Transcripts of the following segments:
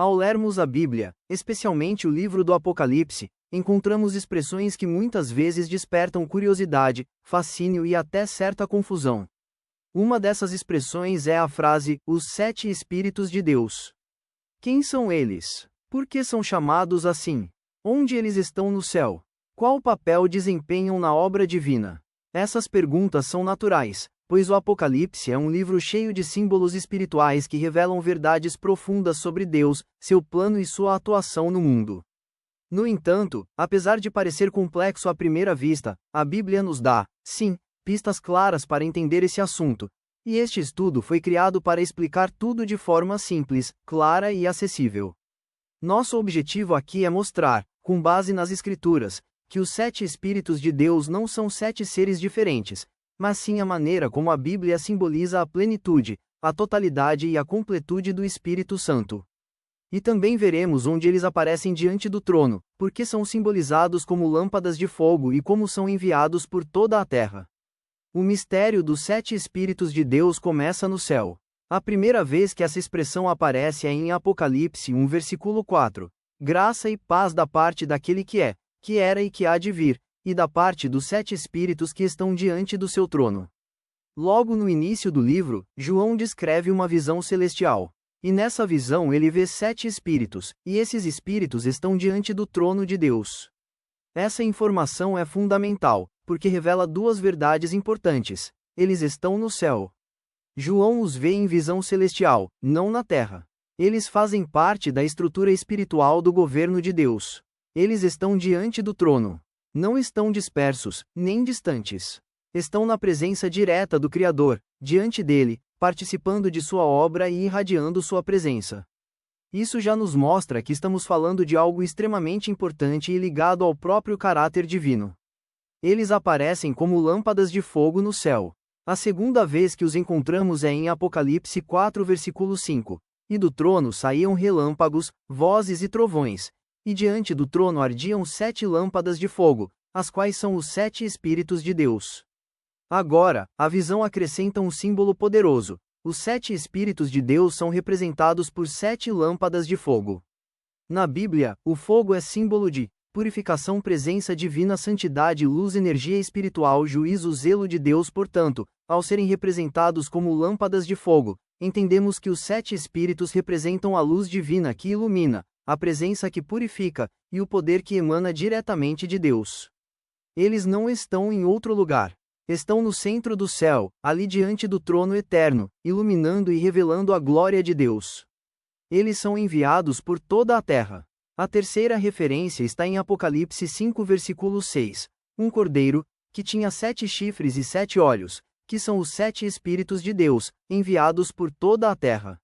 Ao lermos a Bíblia, especialmente o livro do Apocalipse, encontramos expressões que muitas vezes despertam curiosidade, fascínio e até certa confusão. Uma dessas expressões é a frase, os 7 Espíritos de Deus. Quem são eles? Por que são chamados assim? Onde eles estão no céu? Qual papel desempenham na obra divina? Essas perguntas são naturais, pois o Apocalipse é um livro cheio de símbolos espirituais que revelam verdades profundas sobre Deus, seu plano e sua atuação no mundo. No entanto, apesar de parecer complexo à primeira vista, a Bíblia nos dá, sim, pistas claras para entender esse assunto, e este estudo foi criado para explicar tudo de forma simples, clara e acessível. Nosso objetivo aqui é mostrar, com base nas Escrituras, que os 7 Espíritos de Deus não são 7 seres diferentes, mas sim a maneira como a Bíblia simboliza a plenitude, a totalidade e a completude do Espírito Santo. E também veremos onde eles aparecem diante do trono, porque são simbolizados como lâmpadas de fogo e como são enviados por toda a terra. O mistério dos 7 Espíritos de Deus começa no céu. A primeira vez que essa expressão aparece é em Apocalipse 1 versículo 4. Graça e paz da parte daquele que é, que era e que há de vir, e da parte dos 7 Espíritos que estão diante do seu trono. Logo no início do livro, João descreve uma visão celestial. E nessa visão ele vê 7 espíritos, e esses espíritos estão diante do trono de Deus. Essa informação é fundamental, porque revela 2 verdades importantes. Eles estão no céu. João os vê em visão celestial, não na terra. Eles fazem parte da estrutura espiritual do governo de Deus. Eles estão diante do trono. Não estão dispersos, nem distantes. Estão na presença direta do Criador, diante dele, participando de sua obra e irradiando sua presença. Isso já nos mostra que estamos falando de algo extremamente importante e ligado ao próprio caráter divino. Eles aparecem como lâmpadas de fogo no céu. A segunda vez que os encontramos é em Apocalipse 4 versículo 5. E do trono saíam relâmpagos, vozes e trovões, e diante do trono ardiam 7 lâmpadas de fogo, as quais são os 7 Espíritos de Deus. Agora, a visão acrescenta um símbolo poderoso. Os 7 Espíritos de Deus são representados por 7 lâmpadas de fogo. Na Bíblia, o fogo é símbolo de purificação, presença divina, santidade, luz, energia espiritual, juízo, zelo de Deus. Portanto, ao serem representados como lâmpadas de fogo, entendemos que os 7 Espíritos representam a luz divina que ilumina, a presença que purifica, e o poder que emana diretamente de Deus. Eles não estão em outro lugar. Estão no centro do céu, ali diante do trono eterno, iluminando e revelando a glória de Deus. Eles são enviados por toda a terra. A terceira referência está em Apocalipse 5 versículo 6. Um cordeiro, que tinha 7 chifres e 7 olhos, que são os 7 Espíritos de Deus, enviados por toda a terra.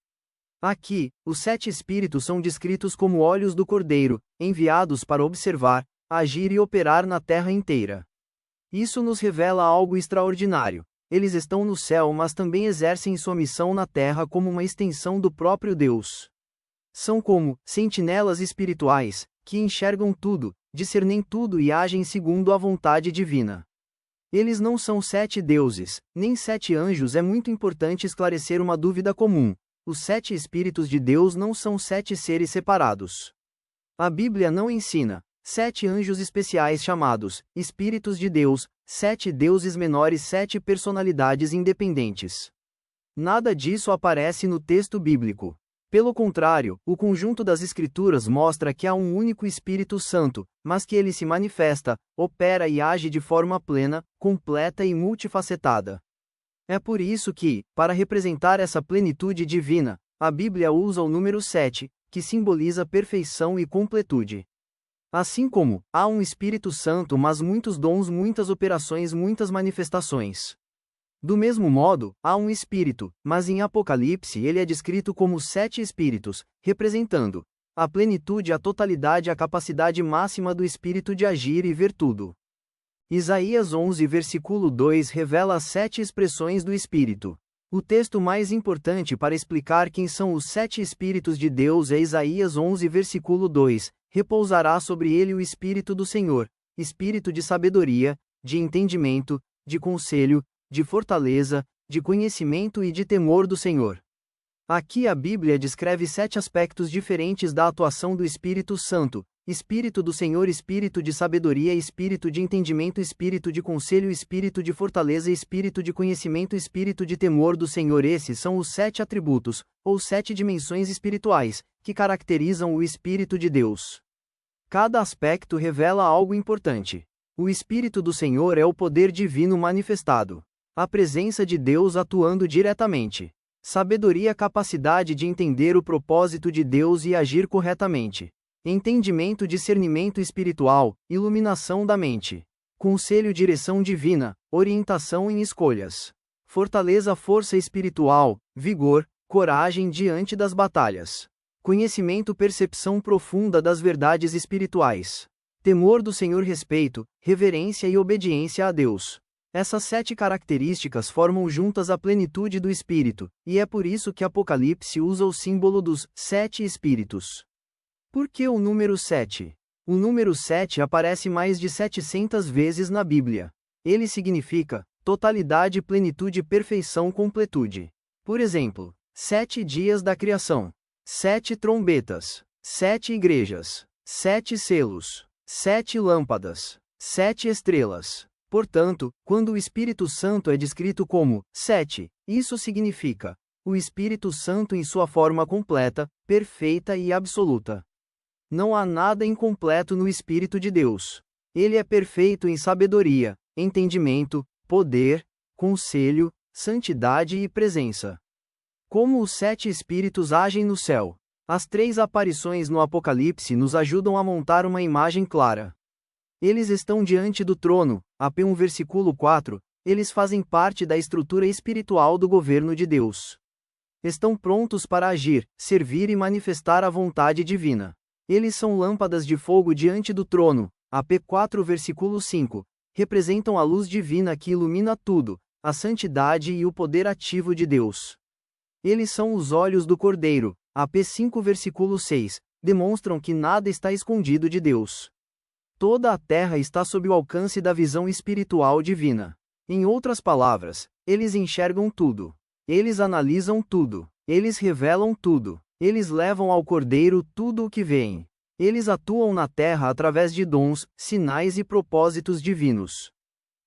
Aqui, os 7 Espíritos são descritos como olhos do cordeiro, enviados para observar, agir e operar na terra inteira. Isso nos revela algo extraordinário. Eles estão no céu, mas também exercem sua missão na terra como uma extensão do próprio Deus. São como sentinelas espirituais, que enxergam tudo, discernem tudo e agem segundo a vontade divina. Eles não são 7 deuses, nem 7 anjos. É muito importante esclarecer uma dúvida comum. Os 7 Espíritos de Deus não são 7 seres separados. A Bíblia não ensina 7 anjos especiais chamados Espíritos de Deus, 7 deuses menores, 7 personalidades independentes. Nada disso aparece no texto bíblico. Pelo contrário, o conjunto das Escrituras mostra que há um único Espírito Santo, mas que ele se manifesta, opera e age de forma plena, completa e multifacetada. É por isso que, para representar essa plenitude divina, a Bíblia usa o número 7, que simboliza perfeição e completude. Assim como, há um Espírito Santo, mas muitos dons, muitas operações, muitas manifestações. Do mesmo modo, há um Espírito, mas em Apocalipse ele é descrito como 7 Espíritos, representando a plenitude, a totalidade, a capacidade máxima do Espírito de agir e ver tudo. Isaías 11 versículo 2 revela as 7 expressões do Espírito. O texto mais importante para explicar quem são os 7 Espíritos de Deus é Isaías 11 versículo 2. Repousará sobre ele o Espírito do Senhor, Espírito de sabedoria, de entendimento, de conselho, de fortaleza, de conhecimento e de temor do Senhor. Aqui a Bíblia descreve 7 aspectos diferentes da atuação do Espírito Santo: Espírito do Senhor, Espírito de sabedoria, Espírito de entendimento, Espírito de conselho, Espírito de fortaleza, Espírito de conhecimento, Espírito de temor do Senhor. Esses são os 7 atributos, ou 7 dimensões espirituais, que caracterizam o Espírito de Deus. Cada aspecto revela algo importante. O Espírito do Senhor é o poder divino manifestado. A presença de Deus atuando diretamente. Sabedoria, capacidade de entender o propósito de Deus e agir corretamente. Entendimento, discernimento espiritual, iluminação da mente. Conselho, direção divina, orientação em escolhas. Fortaleza, força espiritual, vigor, coragem diante das batalhas. Conhecimento, percepção profunda das verdades espirituais. Temor do Senhor, respeito, reverência e obediência a Deus. Essas 7 características formam juntas a plenitude do Espírito, e é por isso que Apocalipse usa o símbolo dos 7 Espíritos. Por que o número 7? O número 7 aparece mais de 700 vezes na Bíblia. Ele significa totalidade, plenitude, perfeição, completude. Por exemplo, 7 dias da criação, 7 trombetas, 7 igrejas, 7 selos, 7 lâmpadas, 7 estrelas. Portanto, quando o Espírito Santo é descrito como 7, isso significa o Espírito Santo em sua forma completa, perfeita e absoluta. Não há nada incompleto no Espírito de Deus. Ele é perfeito em sabedoria, entendimento, poder, conselho, santidade e presença. Como os 7 Espíritos agem no céu? As 3 aparições no Apocalipse nos ajudam a montar uma imagem clara. Eles estão diante do trono, AP1 versículo 4, eles fazem parte da estrutura espiritual do governo de Deus. Estão prontos para agir, servir e manifestar a vontade divina. Eles são lâmpadas de fogo diante do trono, AP4 versículo 5, representam a luz divina que ilumina tudo, a santidade e o poder ativo de Deus. Eles são os olhos do Cordeiro, AP5 versículo 6, demonstram que nada está escondido de Deus. Toda a terra está sob o alcance da visão espiritual divina. Em outras palavras, eles enxergam tudo. Eles analisam tudo. Eles revelam tudo. Eles levam ao Cordeiro tudo o que veem. Eles atuam na terra através de dons, sinais e propósitos divinos.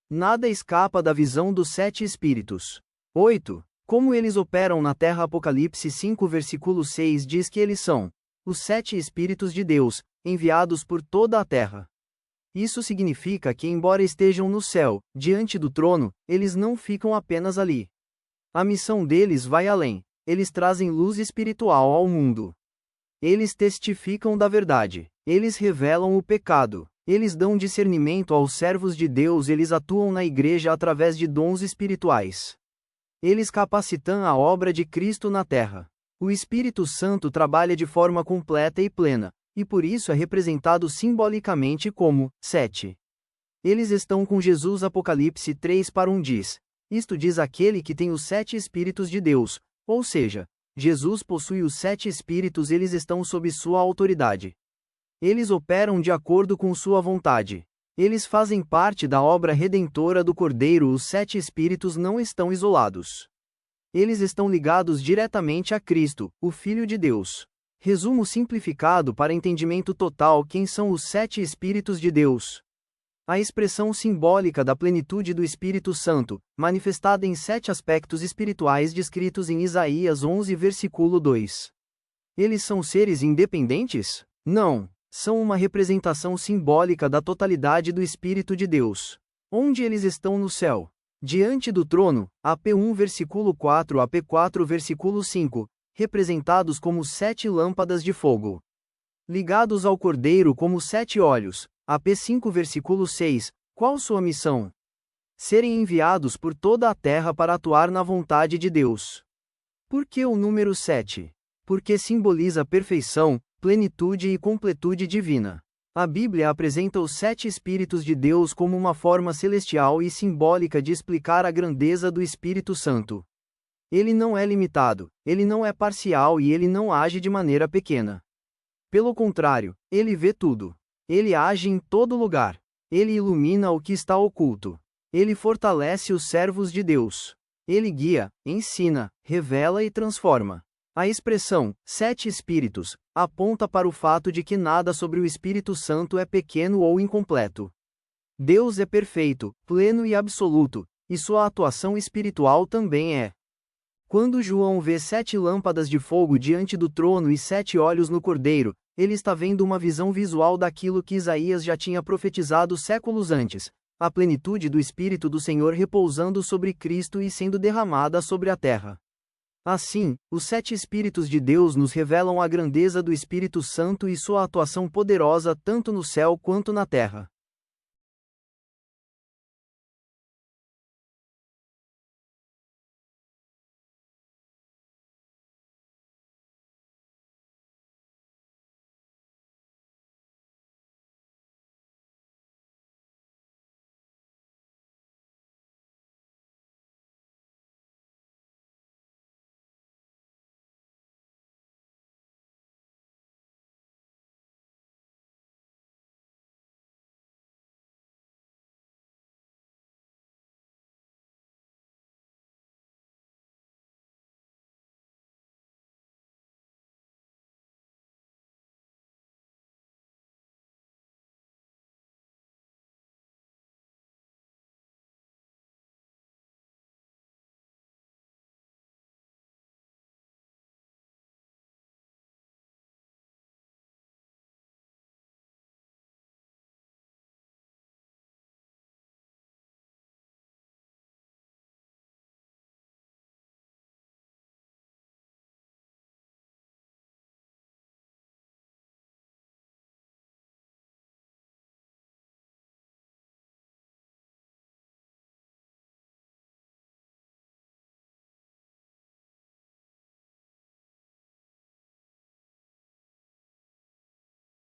Nada escapa da visão dos 7 Espíritos. 8. Como eles operam na terra? Apocalipse 5 versículo 6 diz que eles são os 7 Espíritos de Deus, enviados por toda a terra. Isso significa que, embora estejam no céu, diante do trono, eles não ficam apenas ali. A missão deles vai além. Eles trazem luz espiritual ao mundo. Eles testificam da verdade. Eles revelam o pecado. Eles dão discernimento aos servos de Deus. Eles atuam na igreja através de dons espirituais. Eles capacitam a obra de Cristo na terra. O Espírito Santo trabalha de forma completa e plena, e por isso é representado simbolicamente como 7. Eles estão com Jesus. Apocalipse 3:1 diz: Isto diz aquele que tem os 7 Espíritos de Deus, ou seja, Jesus possui os 7 Espíritos. Eles estão sob sua autoridade. Eles operam de acordo com sua vontade. Eles fazem parte da obra redentora do Cordeiro. Os 7 Espíritos não estão isolados. Eles estão ligados diretamente a Cristo, o Filho de Deus. Resumo simplificado para entendimento total: quem são os 7 Espíritos de Deus? A expressão simbólica da plenitude do Espírito Santo, manifestada em 7 aspectos espirituais descritos em Isaías 11 versículo 2. Eles são seres independentes? Não. São uma representação simbólica da totalidade do Espírito de Deus. Onde eles estão no céu? Diante do trono, AP1 versículo 4 AP4 versículo 5, representados como 7 lâmpadas de fogo. Ligados ao Cordeiro como 7 olhos, AP5 versículo 6, qual sua missão? Serem enviados por toda a terra para atuar na vontade de Deus. Por que o número 7? Porque simboliza perfeição, plenitude e completude divina. A Bíblia apresenta os 7 Espíritos de Deus como uma forma celestial e simbólica de explicar a grandeza do Espírito Santo. Ele não é limitado, ele não é parcial e ele não age de maneira pequena. Pelo contrário, ele vê tudo. Ele age em todo lugar. Ele ilumina o que está oculto. Ele fortalece os servos de Deus. Ele guia, ensina, revela e transforma. A expressão, 7 Espíritos, aponta para o fato de que nada sobre o Espírito Santo é pequeno ou incompleto. Deus é perfeito, pleno e absoluto, e sua atuação espiritual também é. Quando João vê 7 lâmpadas de fogo diante do trono e 7 olhos no Cordeiro, ele está vendo uma visão visual daquilo que Isaías já tinha profetizado séculos antes, a plenitude do Espírito do Senhor repousando sobre Cristo e sendo derramada sobre a terra. Assim, os 7 Espíritos de Deus nos revelam a grandeza do Espírito Santo e sua atuação poderosa tanto no céu quanto na terra.